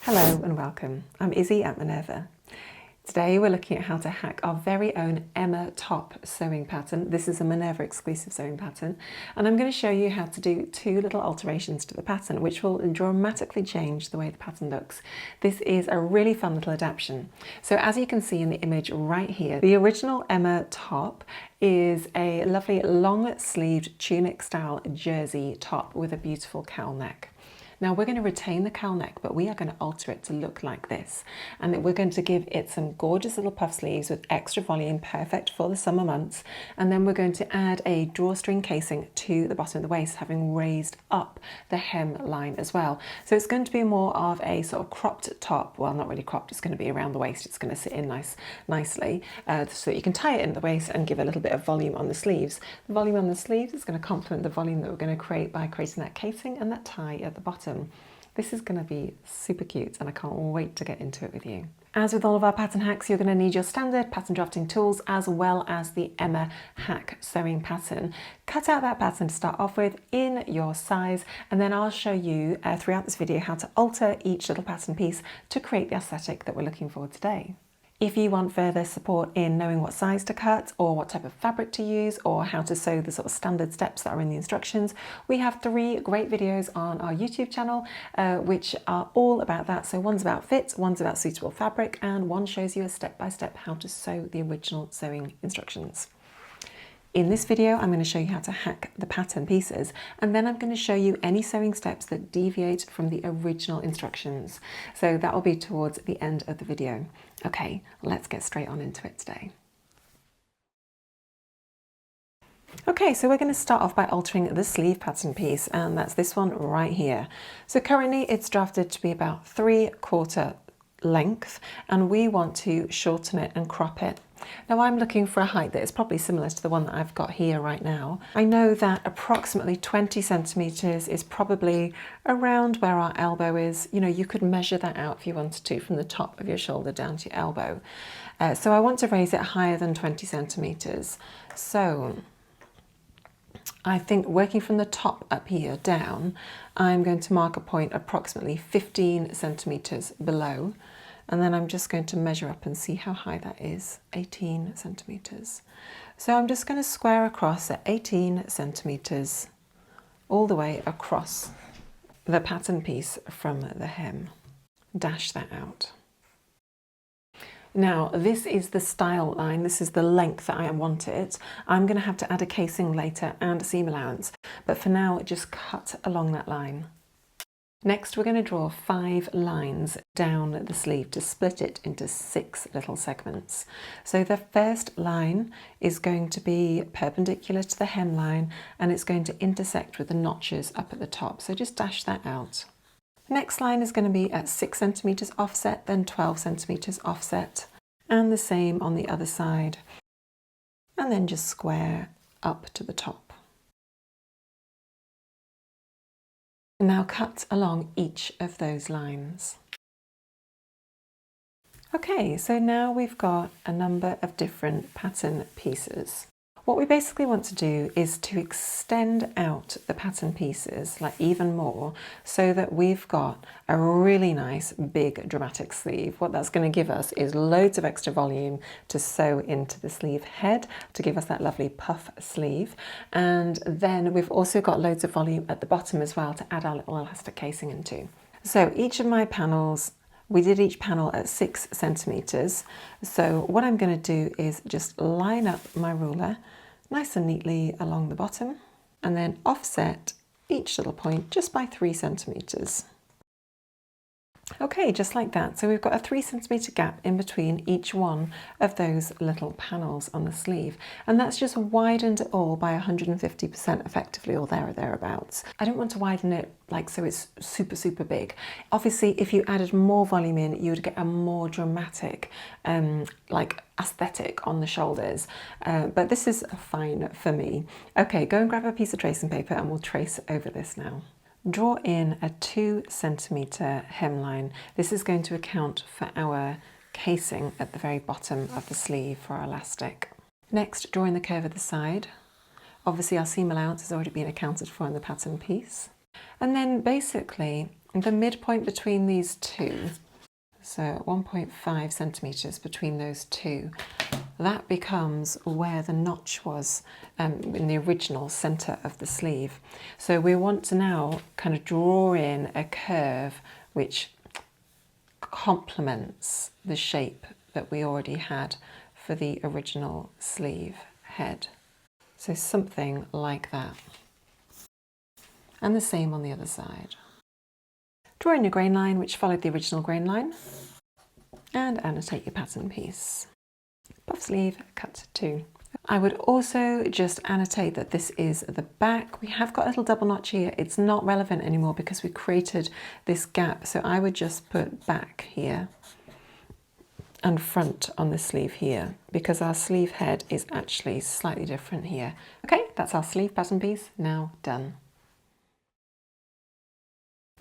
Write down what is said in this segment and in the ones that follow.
Hello and welcome. I'm Izzy at Minerva. Today we're looking at how to hack our very own Emma top sewing pattern. This is a Minerva Exclusive sewing pattern, and I'm going to show you how to do two little alterations to the pattern which will dramatically change the way the pattern looks. This is a really fun little adaptation. So as you can see in the image right here, the original Emma top is a lovely long sleeved tunic style jersey top with a beautiful cowl neck. Now we're going to retain the cowl neck, but we are going to alter it to look like this. And we're going to give it some gorgeous little puff sleeves with extra volume, perfect for the summer months. And then we're going to add a drawstring casing to the bottom of the waist, having raised up the hem line as well. So it's going to be more of a sort of cropped top. Well, not really cropped, it's going to be around the waist. It's going to sit in nicely so that you can tie it in the waist and give a little bit of volume on the sleeves. The volume on the sleeves is going to complement the volume that we're going to create by creating that casing and that tie at the bottom. This is going to be super cute and I can't wait to get into it with you. As with all of our pattern hacks, you're going to need your standard pattern drafting tools as well as the Emma hack sewing pattern. Cut out that pattern to start off with in your size, and then I'll show you throughout this video how to alter each little pattern piece to create the aesthetic that we're looking for today. If you want further support in knowing what size to cut or what type of fabric to use or how to sew the sort of standard steps that are in the instructions, we have 3 great videos on our YouTube channel which are all about that. So one's about fit, one's about suitable fabric, and one shows you a step-by-step how to sew the original sewing instructions. In this video, I'm going to show you how to hack the pattern pieces, and then I'm going to show you any sewing steps that deviate from the original instructions. So that will be towards the end of the video. Okay, let's get straight on into it today. Okay, so we're going to start off by altering the sleeve pattern piece, and that's this one right here. So currently it's drafted to be about 3/4 length, and we want to shorten it and crop it. Now I'm looking for a height that is probably similar to the one that I've got here right now. I know that approximately 20 centimeters is probably around where our elbow is. You know, you could measure that out if you wanted to from the top of your shoulder down to your elbow. So I want to raise it higher than 20 centimeters. So I think working from the top up here down, I'm going to mark a point approximately 15 centimeters below. And then I'm just going to measure up and see how high that is, 18 centimeters. So I'm just going to square across at 18 centimeters all the way across the pattern piece from the hem. Dash that out. Now, this is the style line, this is the length that I want it. I'm going to have to add a casing later and a seam allowance, but for now, just cut along that line. Next, we're going to draw 5 lines down the sleeve to split it into 6 little segments. So the first line is going to be perpendicular to the hemline, and it's going to intersect with the notches up at the top. So just dash that out. Next line is going to be at 6 centimeters offset, then 12 centimeters offset, and the same on the other side, and then just square up to the top. Now cut along each of those lines. Okay, so now we've got a number of different pattern pieces. What we basically want to do is to extend out the pattern pieces like even more so that we've got a really nice big dramatic sleeve. What that's going to give us is loads of extra volume to sew into the sleeve head to give us that lovely puff sleeve. And then we've also got loads of volume at the bottom as well to add our little elastic casing into. So each of my panels, we did each panel at 6 centimeters. So what I'm going to do is just line up my ruler nice and neatly along the bottom and then offset each little point just by 3 centimeters. Okay, just like that. So we've got a 3 centimeter gap in between each one of those little panels on the sleeve. And that's just widened it all by 150% effectively, or there or thereabouts. I don't want to widen it like so it's super, super big. Obviously, if you added more volume in, you would get a more dramatic like aesthetic on the shoulders. But this is fine for me. Okay, go and grab a piece of tracing paper and we'll trace over this now. Draw in a 2 centimeter hemline. This is going to account for our casing at the very bottom of the sleeve for our elastic. Next, draw in the curve of the side. Obviously our seam allowance has already been accounted for in the pattern piece. And then basically the midpoint between these two, so 1.5 centimetres between those two, that becomes where the notch was in the original centre of the sleeve. So we want to now kind of draw in a curve which complements the shape that we already had for the original sleeve head. So something like that. And the same on the other side. Draw in your grain line which followed the original grain line and annotate your pattern piece. Puff sleeve, cut 2. I would also just annotate that this is the back. We have got a little double notch here. It's not relevant anymore because we created this gap. So I would just put back here and front on the sleeve here because our sleeve head is actually slightly different here. Okay, that's our sleeve pattern piece now done.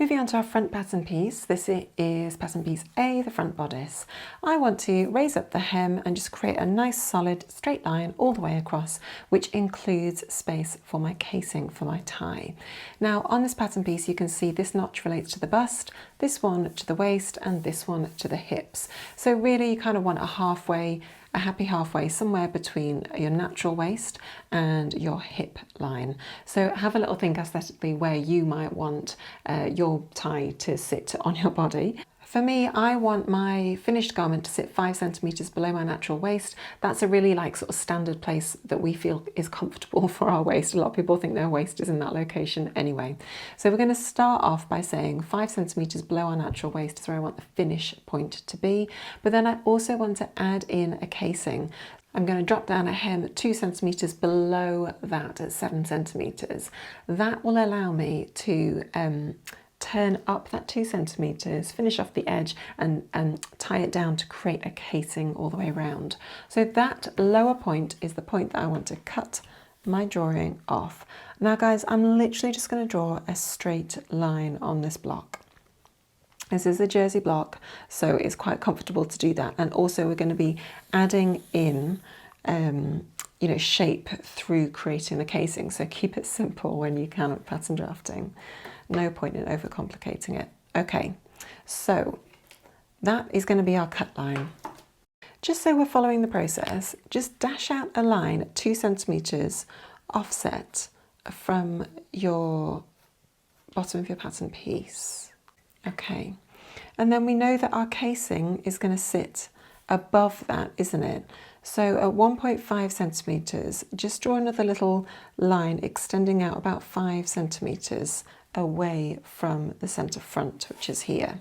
Moving on to our front pattern piece, this is pattern piece A, the front bodice. I want to raise up the hem and just create a nice solid straight line all the way across, which includes space for my casing for my tie. Now on this pattern piece you can see this notch relates to the bust, this one to the waist and this one to the hips. So really you kind of want a happy halfway somewhere between your natural waist and your hip line. So have a little think aesthetically where you might want your tie to sit on your body. For me, I want my finished garment to sit 5 centimetres below my natural waist. That's a really sort of standard place that we feel is comfortable for our waist. A lot of people think their waist is in that location anyway. So we're going to start off by saying 5 centimetres below our natural waist is where I want the finish point to be. But then I also want to add in a casing. I'm going to drop down a hem 2 centimetres below that at 7 centimetres. That will allow me to turn up that 2 centimetres, finish off the edge and tie it down to create a casing all the way around. So that lower point is the point that I want to cut my drawing off. Now guys, I'm literally just going to draw a straight line on this block. This is a jersey block, so it's quite comfortable to do that. And also we're going to be adding in shape through creating the casing. So keep it simple when you can with pattern drafting. No point in overcomplicating it. Okay, so that is going to be our cut line. Just so we're following the process, just dash out a line at 2 centimetres offset from your bottom of your pattern piece. Okay, and then we know that our casing is going to sit above that, isn't it? So at 1.5 centimetres, just draw another little line extending out about 5 centimetres away from the centre front, which is here.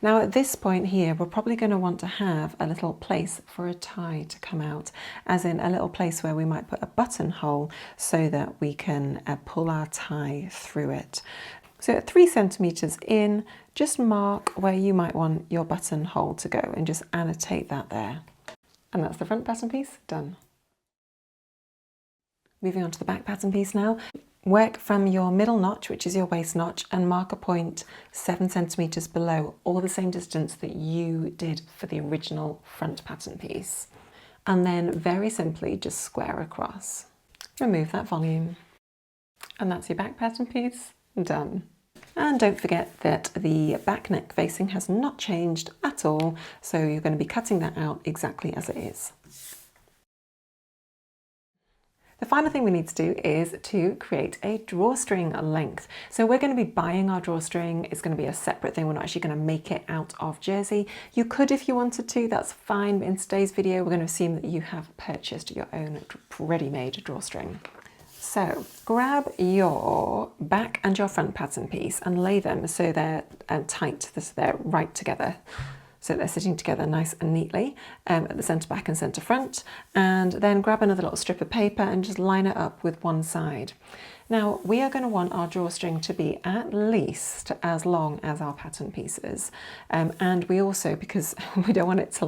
Now at this point here, we're probably going to want to have a little place for a tie to come out, as in a little place where we might put a buttonhole so that we can pull our tie through it. So at 3 centimetres in, just mark where you might want your buttonhole to go and just annotate that there. And that's the front pattern piece done. Moving on to the back pattern piece now. Work from your middle notch, which is your waist notch, and mark a point 7 centimetres below, all the same distance that you did for the original front pattern piece. And then very simply just square across. Remove that volume. And that's your back pattern piece done. And don't forget that the back neck facing has not changed at all, so you're going to be cutting that out exactly as it is. The final thing we need to do is to create a drawstring length. So we're going to be buying our drawstring. It's going to be a separate thing. We're not actually going to make it out of jersey. You could if you wanted to, that's fine. But in today's video, we're going to assume that you have purchased your own ready-made drawstring. So grab your back and your front pattern piece and lay them so they're tight, so they're right together. So they're sitting together nice and neatly at the centre back and centre front. And then grab another little strip of paper and just line it up with one side. Now we are going to want our drawstring to be at least as long as our pattern pieces. And we also, because we don't want it to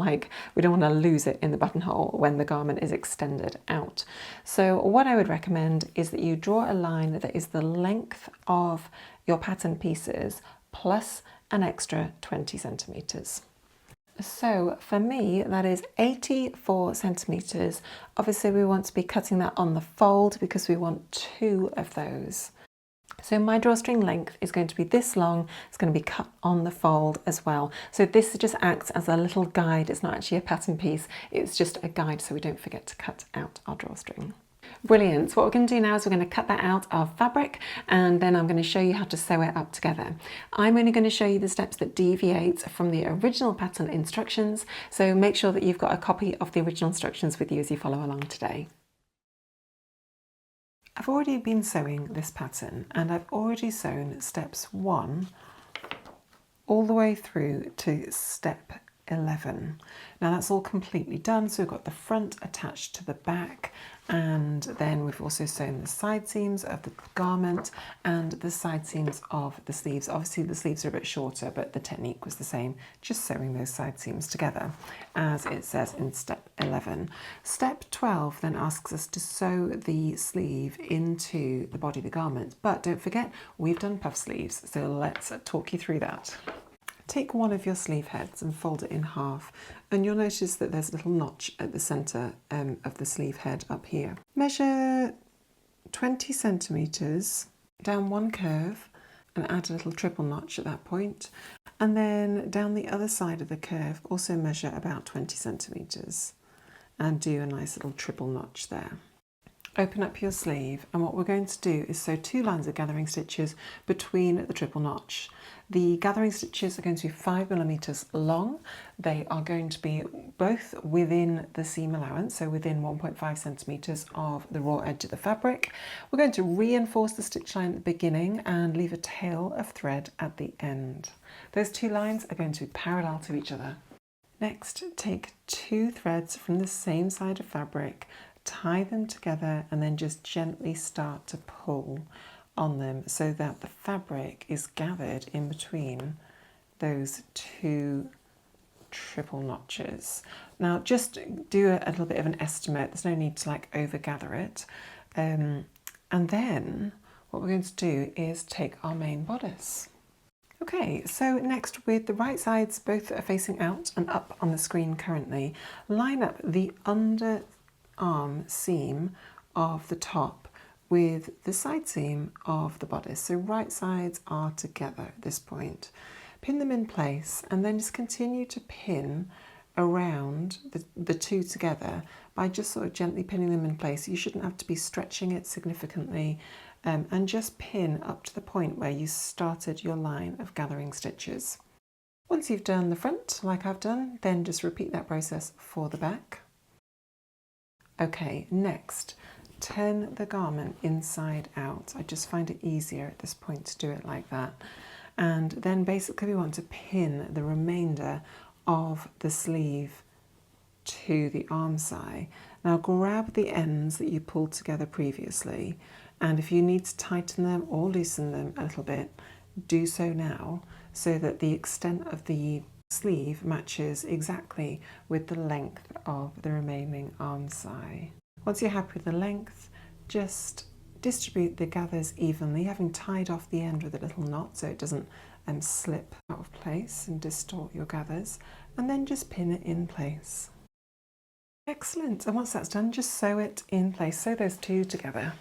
we don't want to lose it in the buttonhole when the garment is extended out. So what I would recommend is that you draw a line that is the length of your pattern pieces plus an extra 20 centimetres. So for me, that is 84 centimetres. Obviously we want to be cutting that on the fold because we want 2 of those. So my drawstring length is going to be this long. It's going to be cut on the fold as well. So this just acts as a little guide. It's not actually a pattern piece. It's just a guide so we don't forget to cut out our drawstring. Brilliant. So what we're going to do now is we're going to cut that out of fabric, and then I'm going to show you how to sew it up together. I'm only going to show you the steps that deviate from the original pattern instructions. So make sure that you've got a copy of the original instructions with you as you follow along today. I've already been sewing this pattern, and I've already sewn steps 1 all the way through to step 11. Now that's all completely done, so we've got the front attached to the back, and then we've also sewn the side seams of the garment and the side seams of the sleeves. Obviously the sleeves are a bit shorter, but the technique was the same, just sewing those side seams together as it says in step 11. Step 12 then asks us to sew the sleeve into the body of the garment, but don't forget we've done puff sleeves, so let's talk you through that. Take one of your sleeve heads and fold it in half, and you'll notice that there's a little notch at the centre of the sleeve head up here. Measure 20 centimetres down one curve and add a little triple notch at that point, and then down the other side of the curve also measure about 20 centimetres and do a nice little triple notch there. Open up your sleeve, and what we're going to do is sew 2 lines of gathering stitches between the triple notch. The gathering stitches are going to be 5mm long. They are going to be both within the seam allowance, so within 1.5 centimetres of the raw edge of the fabric. We're going to reinforce the stitch line at the beginning and leave a tail of thread at the end. Those 2 lines are going to be parallel to each other. Next, take 2 threads from the same side of fabric, tie them together, and then just gently start to pull on them so that the fabric is gathered in between those 2 triple notches. Now just do a little bit of an estimate, there's no need to like over gather it. And then what we're going to do is take our main bodice. Okay, so next, with the right sides both are facing out and up on the screen currently, line up the underarm seam of the top with the side seam of the bodice. So right sides are together at this point. Pin them in place and then just continue to pin around the 2 together by just sort of gently pinning them in place. You shouldn't have to be stretching it significantly, and just pin up to the point where you started your line of gathering stitches. Once you've done the front like I've done, then just repeat that process for the back. Okay, next, turn the garment inside out. I just find it easier at this point to do it like that. And then basically we want to pin the remainder of the sleeve to the armscye. Now grab the ends that you pulled together previously, and if you need to tighten them or loosen them a little bit, do so now so that the extent of the sleeve matches exactly with the length of the remaining armscye. Once you're happy with the length, just distribute the gathers evenly, having tied off the end with a little knot so it doesn't slip out of place and distort your gathers, and then just pin it in place. Excellent, and once that's done, just sew it in place. Sew those 2 together.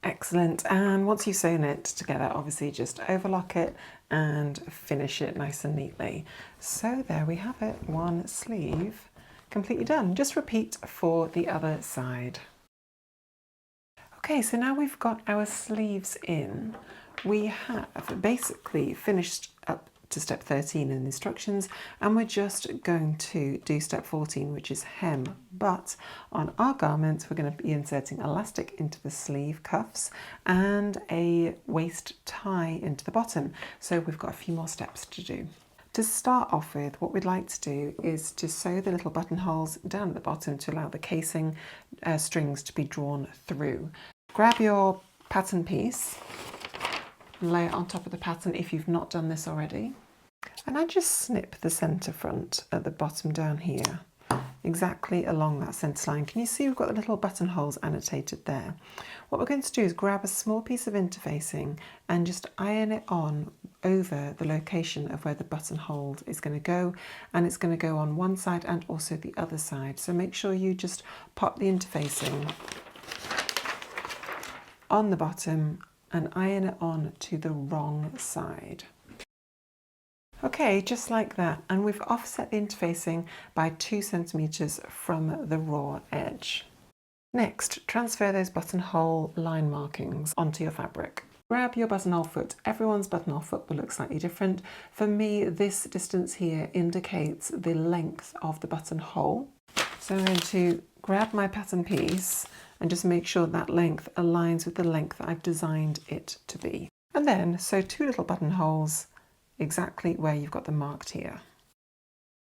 Excellent, and once you've sewn it together, obviously just overlock it and finish it nice and neatly. So there we have it, one sleeve completely done. Just repeat for the other side. Okay, so now we've got our sleeves in, we have basically finished up to step 13 in the instructions, and we're just going to do step 14, which is hem. But on our garment, we're going to be inserting elastic into the sleeve cuffs and a waist tie into the bottom. So we've got a few more steps to do. To start off with, what we'd like to do is to sew the little buttonholes down at the bottom to allow the casing strings to be drawn through. Grab your pattern piece and lay it on top of the pattern if you've not done this already. And I just snip the centre front at the bottom down here, exactly along that centre line. Can you see we've got the little buttonholes annotated there? What we're going to do is grab a small piece of interfacing and just iron it on over the location of where the buttonhole is going to go, and it's going to go on one side and also the other side. So make sure you just pop the interfacing on the bottom and iron it on to the wrong side. Okay, just like that, and we've offset the interfacing by 2 centimeters from the raw edge. Next, transfer those buttonhole line markings onto your fabric. Grab your buttonhole foot. Everyone's buttonhole foot will look slightly different. For me, this distance here indicates the length of the buttonhole. So I'm going to grab my pattern piece and just make sure that length aligns with the length that I've designed it to be. And then sew 2 little buttonholes exactly where you've got them marked here.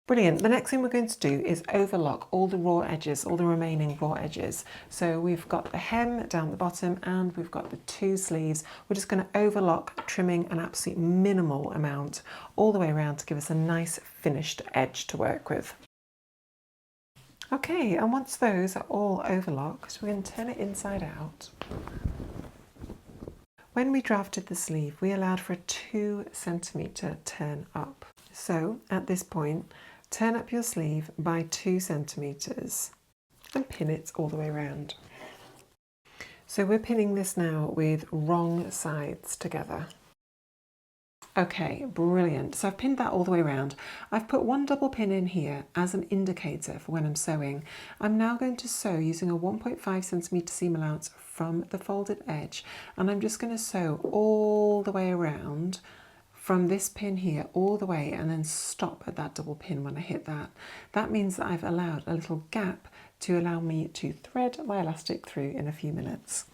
Brilliant. The next thing we're going to do is overlock all the raw edges, all the remaining raw edges. So we've got the hem down the bottom and we've got the 2 sleeves. We're just going to overlock, trimming an absolute minimal amount all the way around to give us a nice finished edge to work with. Okay, and once those are all overlocked, we're going to turn it inside out. When we drafted the sleeve, we allowed for a 2 centimeter turn up. So at this point, turn up your sleeve by 2 centimeters and pin it all the way around. So we're pinning this now with wrong sides together. Okay, brilliant. So I've pinned that all the way around. I've put 1 double pin in here as an indicator for when I'm sewing. I'm now going to sew using a 1.5 centimeter seam allowance from the folded edge, and I'm just going to sew all the way around from this pin here all the way and then stop at that double pin when I hit that. That means that I've allowed a little gap to allow me to thread my elastic through in a few minutes.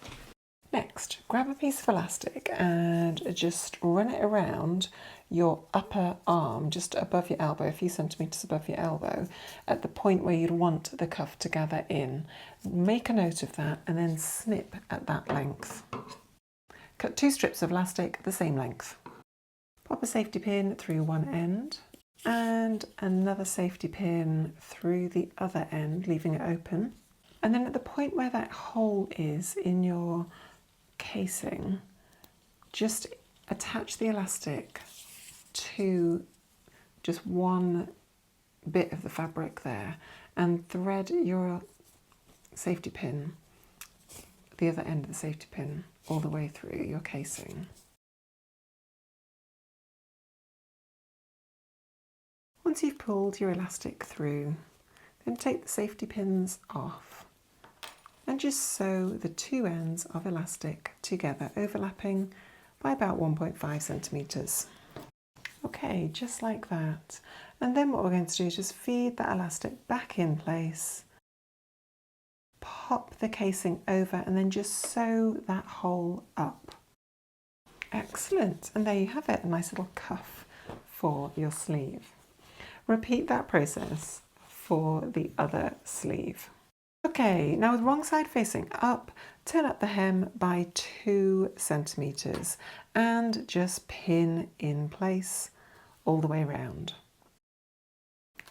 Next, grab a piece of elastic and just run it around your upper arm, just above your elbow, a few centimetres above your elbow, at the point where you'd want the cuff to gather in. Make a note of that and then snip at that length. Cut 2 strips of elastic the same length. Pop a safety pin through one end and another safety pin through the other end, leaving it open. And then at the point where that hole is in your casing, just attach the elastic to just one bit of the fabric there and thread your safety pin, the other end of the safety pin, all the way through your casing. Once you've pulled your elastic through, then take the safety pins off and just sew the 2 ends of elastic together, overlapping by about 1.5 centimeters. Okay, just like that. And then what we're going to do is just feed that elastic back in place, pop the casing over, and then just sew that hole up. Excellent. And there you have it, a nice little cuff for your sleeve. Repeat that process for the other sleeve. Okay, now with wrong side facing up, turn up the hem by 2 centimeters and just pin in place all the way around.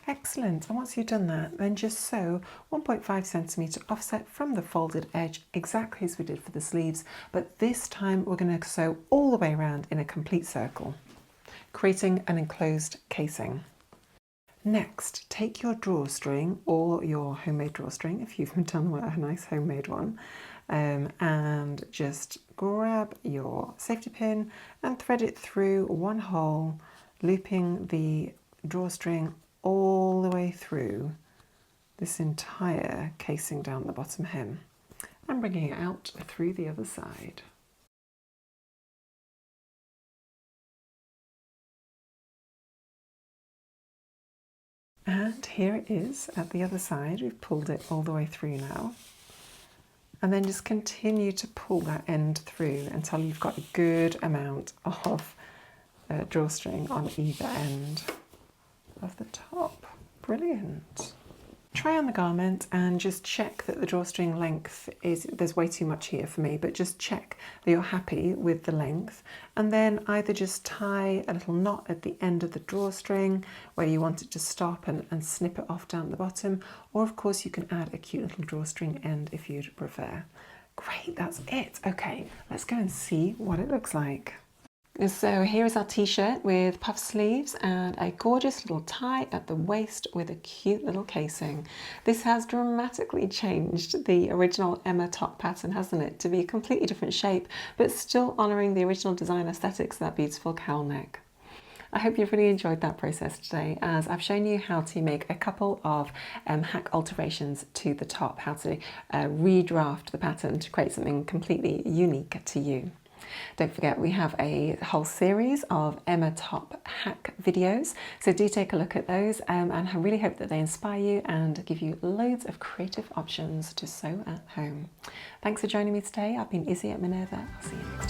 Excellent. And once you've done that, then just sew 1.5 centimeter offset from the folded edge, exactly as we did for the sleeves, but this time we're going to sew all the way around in a complete circle, creating an enclosed casing. Next, take your drawstring or your homemade drawstring, if you've done a nice homemade one, and just grab your safety pin and thread it through one hole, looping the drawstring all the way through this entire casing down the bottom hem and bringing it out through the other side. And here it is at the other side. We've pulled it all the way through now. And then just continue to pull that end through until you've got a good amount of drawstring on either end of the top. Brilliant. Try on the garment and just check that the drawstring length there's way too much here for me, but just check that you're happy with the length, and then either just tie a little knot at the end of the drawstring where you want it to stop and snip it off down the bottom, or of course you can add a cute little drawstring end if you'd prefer. Great, that's it. Okay, let's go and see what it looks like. So here is our t-shirt with puff sleeves and a gorgeous little tie at the waist with a cute little casing. This has dramatically changed the original Emma top pattern, hasn't it? To be a completely different shape, but still honouring the original design aesthetics of that beautiful cowl neck. I hope you've really enjoyed that process today, as I've shown you how to make a couple of hack alterations to the top, how to redraft the pattern to create something completely unique to you. Don't forget, we have a whole series of Emma top hack videos, so do take a look at those, and I really hope that they inspire you and give you loads of creative options to sew at home. Thanks for joining me today. I've been Izzy at Minerva. I'll see you next time.